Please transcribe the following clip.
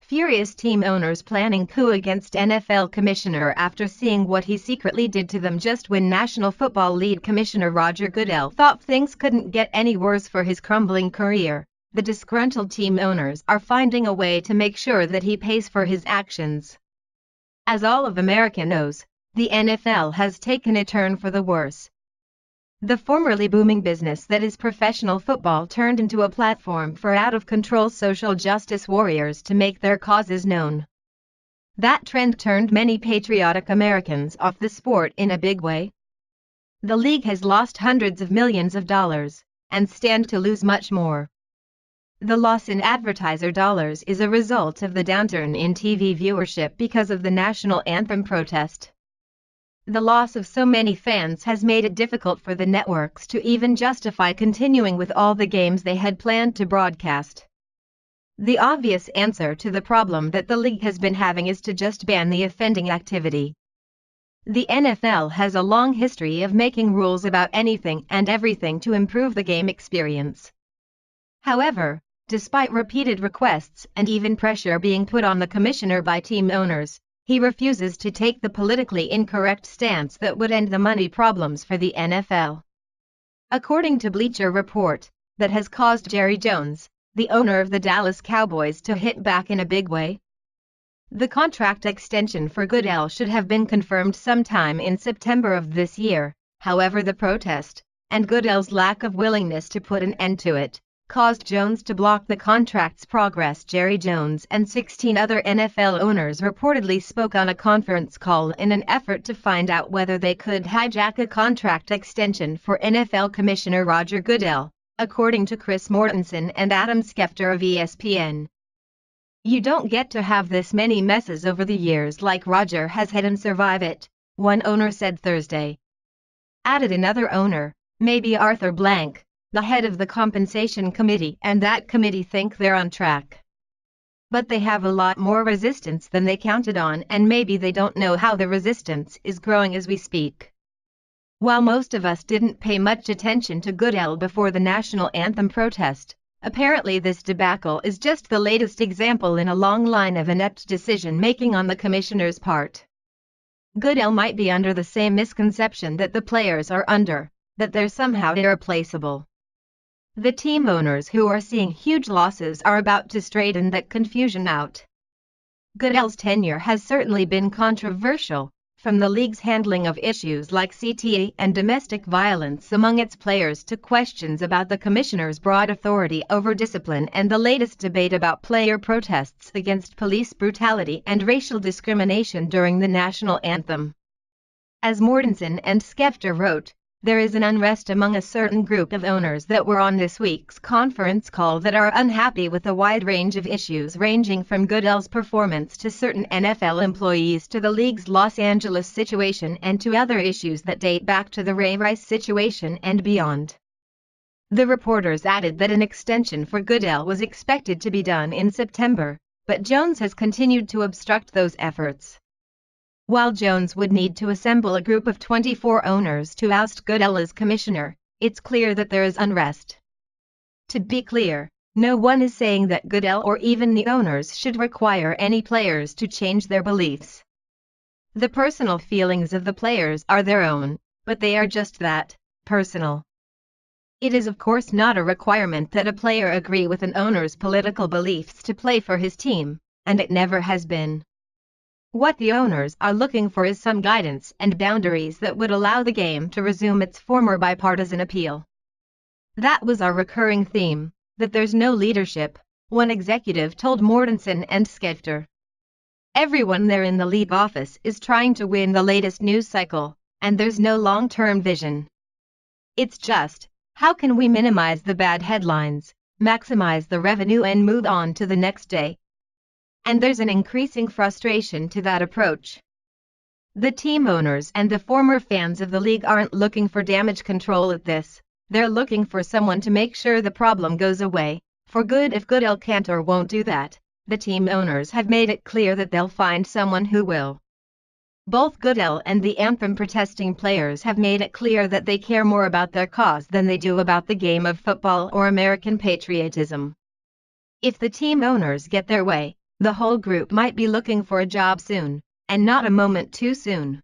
Furious team owners planning coup against NFL commissioner after seeing what he secretly did to them just when National Football League Commissioner Roger Goodell thought things couldn't get any worse for his crumbling career. The disgruntled team owners are finding a way to make sure that he pays for his actions. As all of America knows, the NFL has taken a turn for the worse. The formerly booming business that is professional football turned into a platform for out-of-control social justice warriors to make their causes known. That trend turned many patriotic Americans off the sport in a big way. The league has lost hundreds of millions of dollars, and stand to lose much more. The loss in advertiser dollars is a result of the downturn in TV viewership because of the National Anthem protest. The loss of so many fans has made it difficult for the networks to even justify continuing with all the games they had planned to broadcast. The obvious answer to the problem that the league has been having is to just ban the offending activity. The NFL has a long history of making rules about anything and everything to improve the game experience. However, despite repeated requests and even pressure being put on the commissioner by team owners, he refuses to take the politically incorrect stance that would end the money problems for the NFL. According to Bleacher Report, that has caused Jerry Jones, the owner of the Dallas Cowboys, to hit back in a big way. The contract extension for Goodell should have been confirmed sometime in September of this year. However, the protest, and Goodell's lack of willingness to put an end to it, caused Jones to block the contract's progress. Jerry Jones and 16 other NFL owners reportedly spoke on a conference call in an effort to find out whether they could hijack a contract extension for NFL Commissioner Roger Goodell, according to Chris Mortensen and Adam Schefter of ESPN. "You don't get to have this many messes over the years like Roger has had and survive it," one owner said Thursday. Added another owner, maybe Arthur Blank, the head of the compensation committee, and that committee think they're on track. But they have a lot more resistance than they counted on, and maybe they don't know how the resistance is growing as we speak. While most of us didn't pay much attention to Goodell before the National Anthem protest, apparently this debacle is just the latest example in a long line of inept decision-making on the commissioner's part. Goodell might be under the same misconception that the players are under, that they're somehow irreplaceable. The team owners who are seeing huge losses are about to straighten that confusion out. Goodell's tenure has certainly been controversial, from the league's handling of issues like CTE and domestic violence among its players to questions about the commissioner's broad authority over discipline and the latest debate about player protests against police brutality and racial discrimination during the National Anthem. As Mortensen and Schefter wrote, there is an unrest among a certain group of owners that were on this week's conference call that are unhappy with a wide range of issues ranging from Goodell's performance to certain NFL employees to the league's Los Angeles situation and to other issues that date back to the Ray Rice situation and beyond. The reporters added that an extension for Goodell was expected to be done in September, but Jones has continued to obstruct those efforts. While Jones would need to assemble a group of 24 owners to oust Goodell as commissioner, it's clear that there is unrest. To be clear, no one is saying that Goodell or even the owners should require any players to change their beliefs. The personal feelings of the players are their own, but they are just that, personal. It is of course not a requirement that a player agree with an owner's political beliefs to play for his team, and it never has been. What the owners are looking for is some guidance and boundaries that would allow the game to resume its former bipartisan appeal. That was our recurring theme, that there's no leadership, one executive told Mortensen and Schefter. Everyone there in the league office is trying to win the latest news cycle, and there's no long-term vision. It's just, how can we minimize the bad headlines, maximize the revenue and move on to the next day? And there's an increasing frustration to that approach. The team owners and the former fans of the league aren't looking for damage control at this, they're looking for someone to make sure the problem goes away, for good. If Goodell can't or won't do that, the team owners have made it clear that they'll find someone who will. Both Goodell and the Anthem protesting players have made it clear that they care more about their cause than they do about the game of football or American patriotism. If the team owners get their way, The whole group might be looking for a job soon, and not a moment too soon.